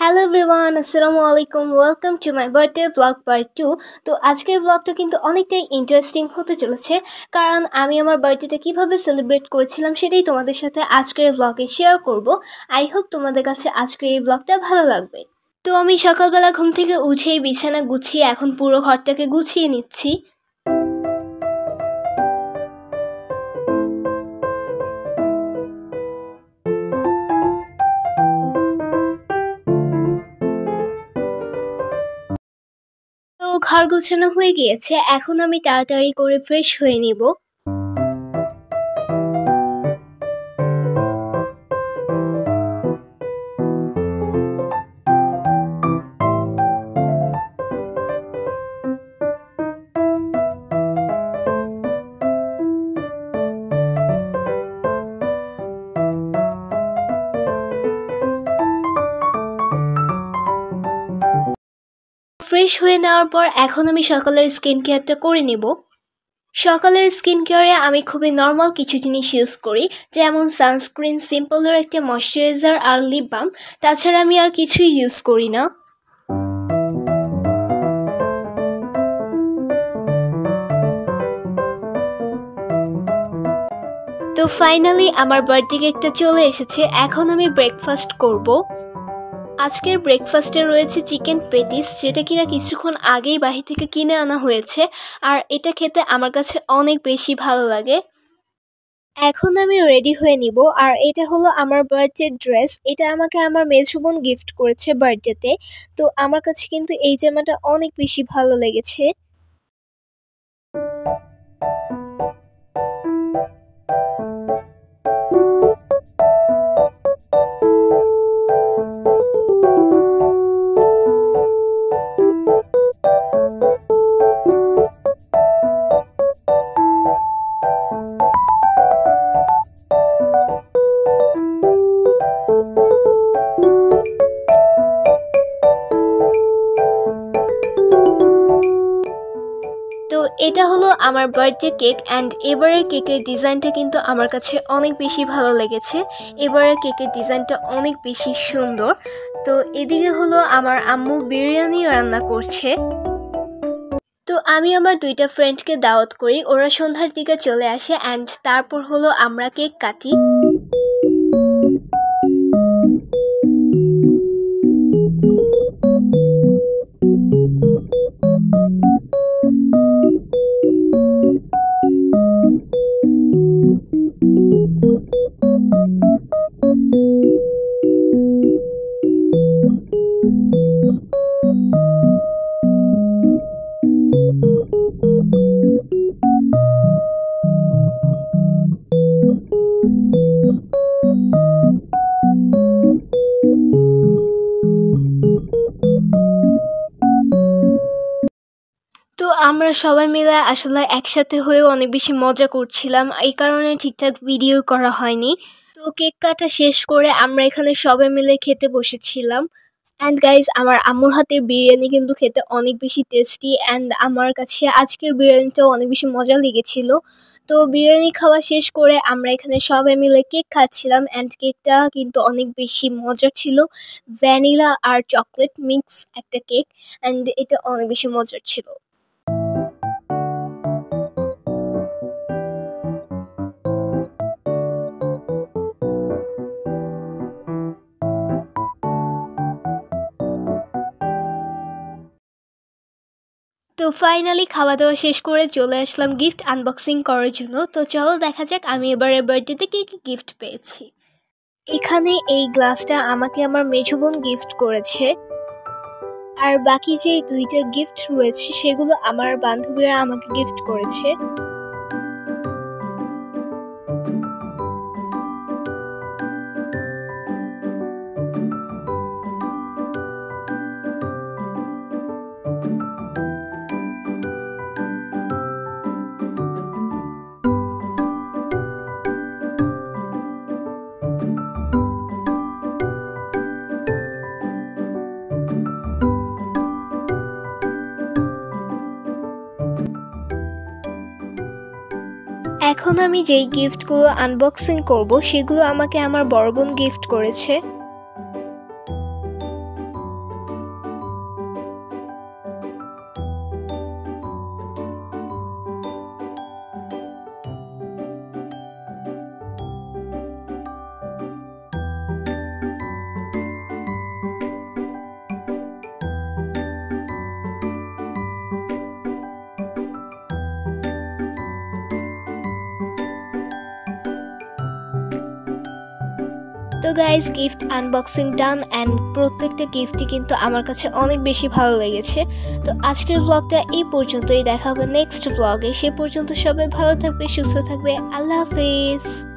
Hello everyone, আসসালামু আলাইকুম। Welcome to my birthday blog part 2। তো আজকের ব্লগটা কিন্তু অনেকটাই ইন্টারেস্টিং হতে চলেছে, কারণ আমি আমার বার্থডেটা কিভাবে সেলিব্রেট করেছিলাম সেটাই তোমাদের সাথে আজকের ব্লগে শেয়ার করব। আই হোপ তোমাদের কাছে আজকের এই ব্লগটা ভালো লাগবে। তো আমি সকালবেলা ঘুম থেকে উঠেই বিছানা গুছিয়ে এখন পুরো ঘরটাকে গুছিয়ে নিচ্ছি। তো ঘর গুছানো হয়ে গিয়েছে, এখন আমি তাড়াতাড়ি করে ফ্রেশ হয়ে নিব। ফ্রেশ হয়ে নেওয়ার পর এখন আমি সকালের স্কিন কেয়ারটা করে নেব। সকালের স্কিন কেয়ারে আমি খুবই নর্মাল কিছু জিনিস ইউজ করি, যেমন সানস্ক্রিন, সিম্পলের একটা ময়শ্চারাইজার আর লিপ বাম। তাছাড়া আমি আর কিছুই ইউজ করি না। তো ফাইনালি আমার বার্থডে কেকটা চলে এসেছে, এখন আমি ব্রেকফাস্ট করব। আজকের ব্রেকফাস্টে রয়েছে চিকেন পেটিস, যেটা কিনা কিছুক্ষণ আগেই বাহির থেকে কিনে আনা হয়েছে, আর এটা খেতে আমার কাছে অনেক বেশি ভালো লাগে। এখন আমি রেডি হয়ে নিব, আর এটা হলো আমার বার্থডে ড্রেস। এটা আমাকে আমার মেজো বোন গিফট করেছে বার্থডেতে। তো আমার কাছে কিন্তু এই জামাটা অনেক বেশি ভালো লেগেছে। তো এটা হলো আমার বার্থডে কেক, অ্যান্ড এবারের কেকের ডিজাইনটা কিন্তু আমার কাছে অনেক বেশি ভালো লেগেছে। এবারের কেকের ডিজাইনটা অনেক বেশি সুন্দর। তো এদিকে হলো আমার আম্মু বিরিয়ানি রান্না করছে। তো আমি আমার দুইটা ফ্রেন্ডকে দাওয়াত করি, ওরা সন্ধ্যার দিকে চলে আসে, অ্যান্ড তারপর হলো আমরা কেক কাটি। তো আমরা সবাই মিলে আসলে একসাথে হয়েও অনেক বেশি মজা করছিলাম, এই কারণে ঠিকঠাক ভিডিও করা হয়নি। তো কেক কাটা শেষ করে আমরা এখানে সবাই মিলে খেতে বসেছিলাম। অ্যান্ড গাইজ, আমার আম্মুর হাতের বিরিয়ানি কিন্তু খেতে অনেক বেশি টেস্টি, অ্যান্ড আমার কাছে আজকের বিরিয়ানিটাও অনেক বেশি মজা লেগেছিল। তো বিরিয়ানি খাওয়া শেষ করে আমরা এখানে সবাই মিলে কেক খাচ্ছিলাম, অ্যান্ড কেকটা কিন্তু অনেক বেশি মজার ছিল। ভ্যানিলা আর চকলেট মিক্স একটা কেক, অ্যান্ড এটা অনেক বেশি মজার ছিল। তো ফাইনালি খাওয়া দাওয়া শেষ করে চলে আসলাম গিফট আনবক্সিং করার জন্য। তো চলো দেখা যাক আমি এবারে বার্থডেতে কি কি গিফট পেয়েছি। এখানে এই গ্লাসটা আমাকে আমার মেজো বোন গিফট করেছে, আর বাকি যে দুইটা গিফট রয়েছে সেগুলো আমার বান্ধবীরা আমাকে গিফট করেছে। এখন আমি যেই গিফটগুলো আনবক্সিং করব সেগুলো আমাকে আমার বড় বোন গিফট করেছে। তো guys gift unboxing done and প্রত্যেকটা গিফটই কিন্তু আমার কাছে অনেক বেশি ভালো লেগেছে। তো আজকের ব্লগটা এই পর্যন্তই, দেখা হবে নেক্সট ব্লগে। সে পর্যন্ত সবাই ভালো থাকবে, সুস্থ থাকবে। আল্লাহ হাফেজ।